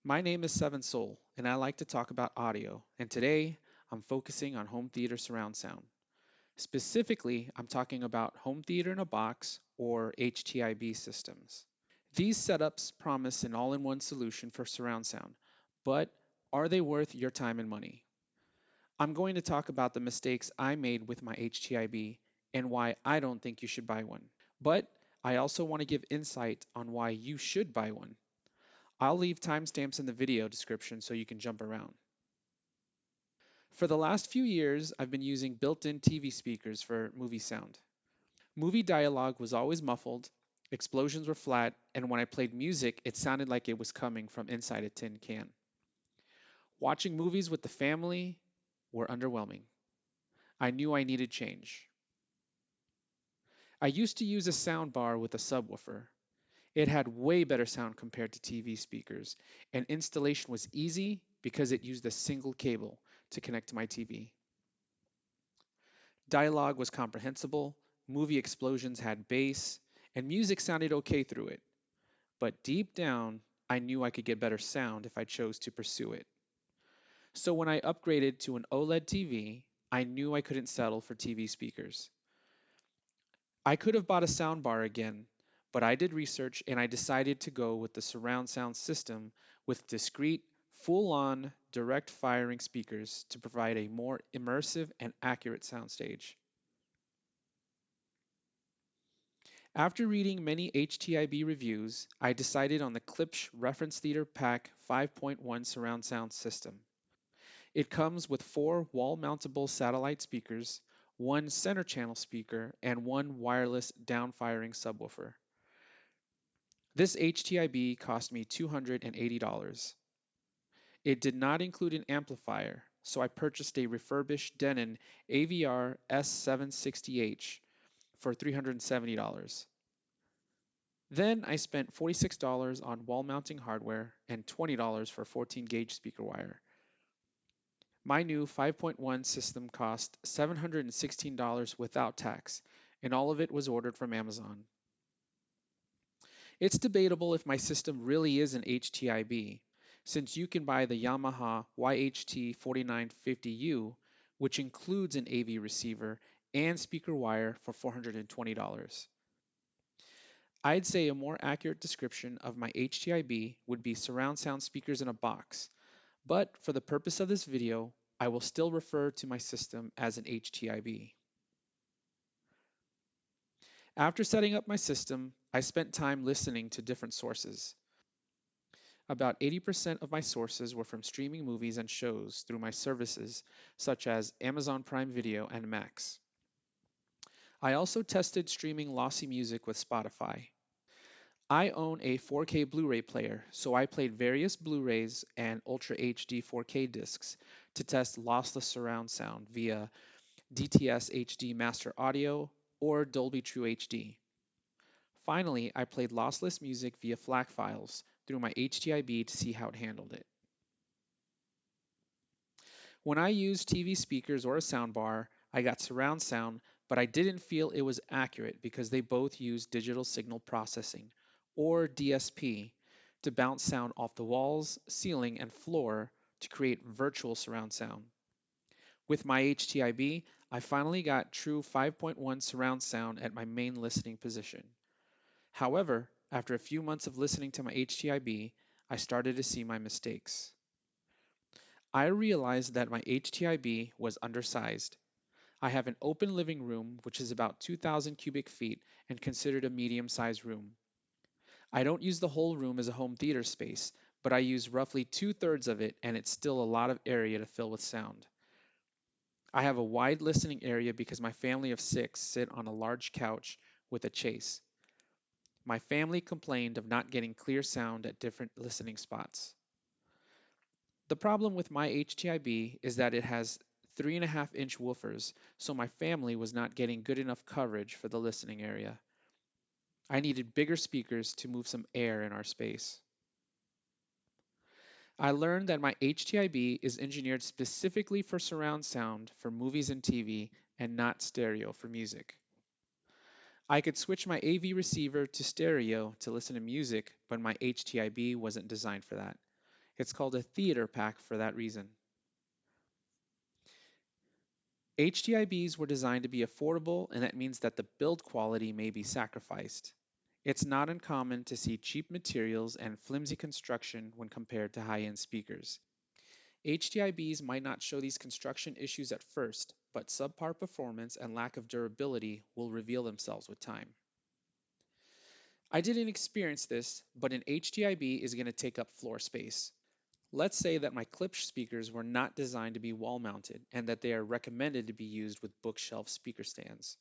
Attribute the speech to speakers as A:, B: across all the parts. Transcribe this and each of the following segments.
A: My name is Seven Soul, and I like to talk about audio, and today I'm focusing on home theater surround sound. Specifically, I'm talking about home theater in a box or HTIB systems. These setups promise an all in one solution for surround sound, but are they worth your time and money? I'm going to talk about the mistakes I made with my HTIB and why I don't think you should buy one. But I also want to give insight on why you should buy one. I'll leave timestamps in the video description so you can jump around. For the last few years, I've been using built-in TV speakers for movie sound. Movie dialogue was always muffled, explosions were flat, and when I played music, it sounded like it was coming from inside a tin can. Watching movies with the family were underwhelming. I knew I needed change. I used to use a soundbar with a subwoofer. It had way better sound compared to TV speakers, and installation was easy because it used a single cable to connect to my TV. Dialogue was comprehensible, movie explosions had bass, and music sounded okay through it. But deep down, I knew I could get better sound if I chose to pursue it. So when I upgraded to an OLED TV, I knew I couldn't settle for TV speakers. I could have bought a soundbar again, but I did research and I decided to go with the surround sound system with discrete, full on, direct firing speakers to provide a more immersive and accurate soundstage. After reading many HTIB reviews, I decided on the Klipsch Reference Theater Pack 5.1 surround sound system. It comes with four wall mountable satellite speakers, one center channel speaker, and one wireless downfiring subwoofer. This HTIB cost me $280. It did not include an amplifier, so I purchased a refurbished Denon AVR S760H for $370. Then I spent $46 on wall mounting hardware and $20 for 14 gauge speaker wire. My new 5.1 system cost $716 without tax, and all of it was ordered from Amazon. It's debatable if my system really is an HTIB, since you can buy the Yamaha YHT4950U, which includes an AV receiver and speaker wire for $420. I'd say a more accurate description of my HTIB would be surround sound speakers in a box, but for the purpose of this video, I will still refer to my system as an HTIB. After setting up my system, I spent time listening to different sources. About 80% of my sources were from streaming movies and shows through my services such as Amazon Prime Video and Max. I also tested streaming lossy music with Spotify. I own a 4K Blu-ray player, so I played various Blu-rays and Ultra HD 4K discs to test lossless surround sound via DTS HD Master Audio or Dolby True HD. Finally, I played lossless music via FLAC files through my HTIB to see how it handled it. When I used TV speakers or a soundbar, I got surround sound, but I didn't feel it was accurate because they both use digital signal processing, or DSP, to bounce sound off the walls, ceiling, and floor to create virtual surround sound. With my HTIB, I finally got true 5.1 surround sound at my main listening position. However, after a few months of listening to my HTIB, I started to see my mistakes. I realized that my HTIB was undersized. I have an open living room, which is about 2,000 cubic feet and considered a medium sized room. I don't use the whole room as a home theater space, but I use roughly two-thirds of it, and it's still a lot of area to fill with sound. I have a wide listening area because my family of six sit on a large couch with a chase. My family complained of not getting clear sound at different listening spots. The problem with my HTIB is that it has 3.5-inch woofers, so my family was not getting good enough coverage for the listening area. I needed bigger speakers to move some air in our space. I learned that my HTIB is engineered specifically for surround sound for movies and TV and not stereo for music. I could switch my AV receiver to stereo to listen to music, but my HTIB wasn't designed for that. It's called a theater pack for that reason. HTIBs were designed to be affordable, and that means that the build quality may be sacrificed. It's not uncommon to see cheap materials and flimsy construction when compared to high end speakers. HTIBs might not show these construction issues at first, but subpar performance and lack of durability will reveal themselves with time. I didn't experience this, but an HTIB is going to take up floor space. Let's say that my Klipsch speakers were not designed to be wall mounted and that they are recommended to be used with bookshelf speaker stands.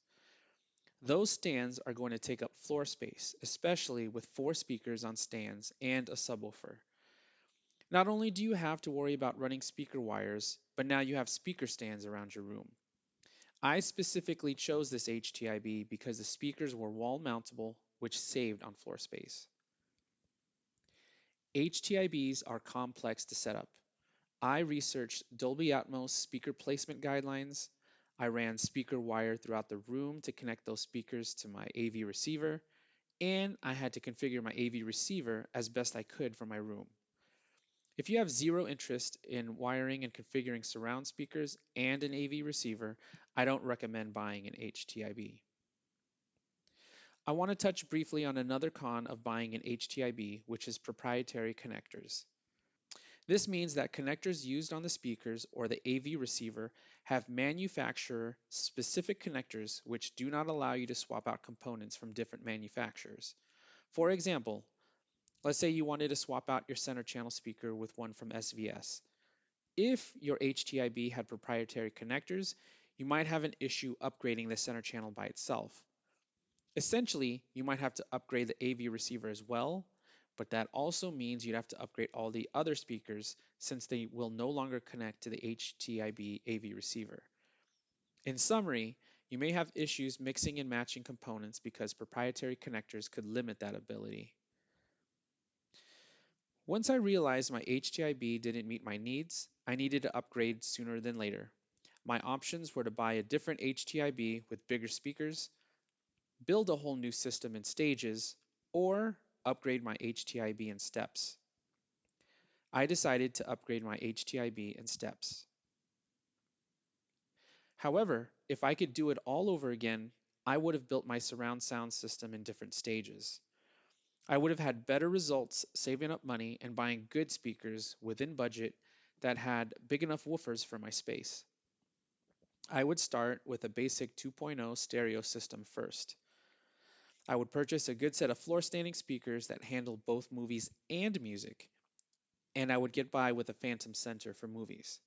A: Those stands are going to take up floor space, especially with four speakers on stands and a subwoofer. Not only do you have to worry about running speaker wires, but now you have speaker stands around your room. I specifically chose this HTIB because the speakers were wall mountable, which saved on floor space. HTIBs are complex to set up. I researched Dolby Atmos speaker placement guidelines. I ran speaker wire throughout the room to connect those speakers to my AV receiver, and I had to configure my AV receiver as best I could for my room. If you have zero interest in wiring and configuring surround speakers and an AV receiver, I don't recommend buying an HTIB. I want to touch briefly on another con of buying an HTIB, which is proprietary connectors. This means that connectors used on the speakers or the AV receiver have manufacturer specific connectors which do not allow you to swap out components from different manufacturers. For example, let's say you wanted to swap out your center channel speaker with one from SVS. If your HTIB had proprietary connectors, you might have an issue upgrading the center channel by itself. Essentially, you might have to upgrade the AV receiver as well, but that also means you'd have to upgrade all the other speakers since they will no longer connect to the HTIB AV receiver. In summary, you may have issues mixing and matching components because proprietary connectors could limit that ability. Once I realized my HTIB didn't meet my needs, I needed to upgrade sooner than later. My options were to buy a different HTIB with bigger speakers, build a whole new system in stages, or upgrade my HTIB in steps. I decided to upgrade my HTIB in steps. However, if I could do it all over again, I would have built my surround sound system in different stages. I would have had better results saving up money and buying good speakers within budget that had big enough woofers for my space. I would start with a basic 2.0 stereo system first. I would purchase a good set of floor standing speakers that handle both movies and music, and I would get by with a phantom center for movies.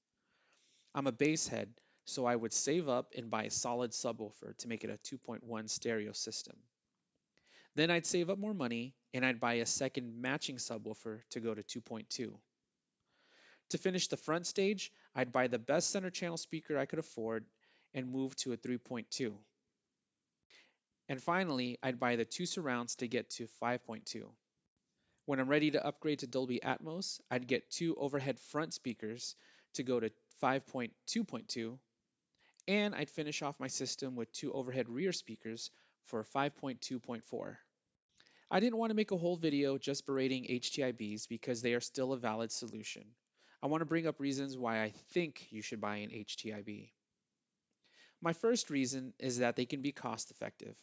A: I'm a bass head, so I would save up and buy a solid subwoofer to make it a 2.1 stereo system. Then I'd save up more money and I'd buy a second matching subwoofer to go to 2.2. To finish the front stage, I'd buy the best center channel speaker I could afford and move to a 3.2. And finally, I'd buy the two surrounds to get to 5.2. When I'm ready to upgrade to Dolby Atmos, I'd get two overhead front speakers to go to 5.2.2, and I'd finish off my system with two overhead rear speakers for 5.2.4. I didn't want to make a whole video just berating HTIBs because they are still a valid solution. I want to bring up reasons why I think you should buy an HTIB. My first reason is that they can be cost effective.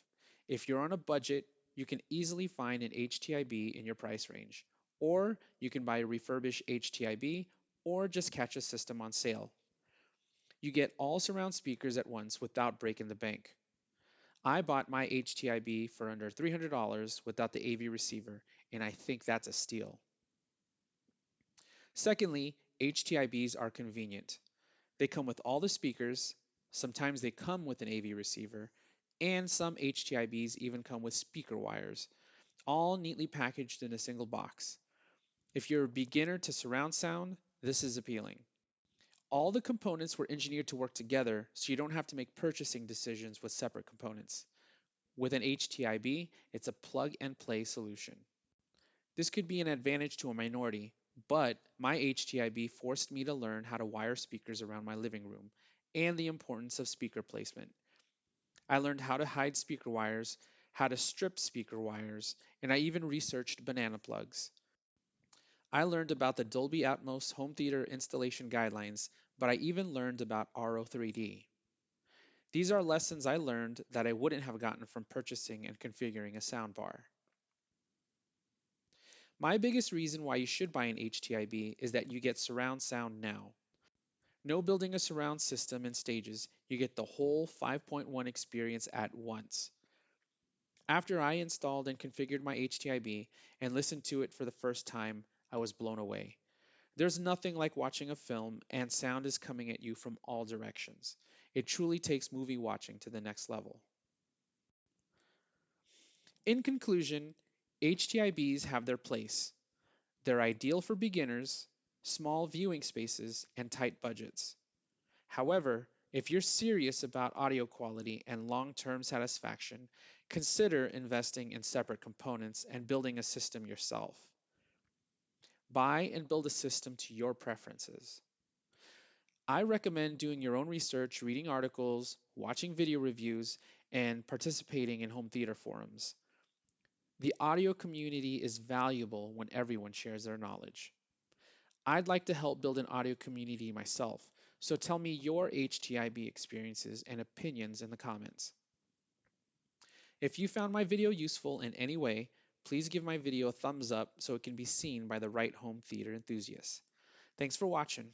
A: If you're on a budget, you can easily find an HTIB in your price range, or you can buy a refurbished HTIB or just catch a system on sale. You get all surround speakers at once without breaking the bank. I bought my HTIB for under $300 without the AV receiver, and I think that's a steal. Secondly, HTIBs are convenient. They come with all the speakers, sometimes they come with an AV receiver, and some HTIBs even come with speaker wires, all neatly packaged in a single box. If you're a beginner to surround sound, this is appealing. All the components were engineered to work together, so you don't have to make purchasing decisions with separate components. With an HTIB, it's a plug and play solution. This could be an advantage to a minority, but my HTIB forced me to learn how to wire speakers around my living room and the importance of speaker placement. I learned how to hide speaker wires, how to strip speaker wires, and I even researched banana plugs. I learned about the Dolby Atmos home theater installation guidelines, but I even learned about RO3D. These are lessons I learned that I wouldn't have gotten from purchasing and configuring a soundbar. My biggest reason why you should buy an HTIB is that you get surround sound now. No building a surround system in stages, you get the whole 5.1 experience at once. After I installed and configured my HTIB and listened to it for the first time, I was blown away. There's nothing like watching a film and sound is coming at you from all directions. It truly takes movie watching to the next level. In conclusion, HTIBs have their place. They're ideal for beginners, small viewing spaces, and tight budgets. However, if you're serious about audio quality and long term satisfaction, consider investing in separate components and building a system yourself. Buy and build a system to your preferences. I recommend doing your own research, reading articles, watching video reviews, and participating in home theater forums. The audio community is valuable when everyone shares their knowledge. I'd like to help build an audio community myself, so tell me your HTIB experiences and opinions in the comments. If you found my video useful in any way, please give my video a thumbs up so it can be seen by the right home theater enthusiasts. Thanks for watching.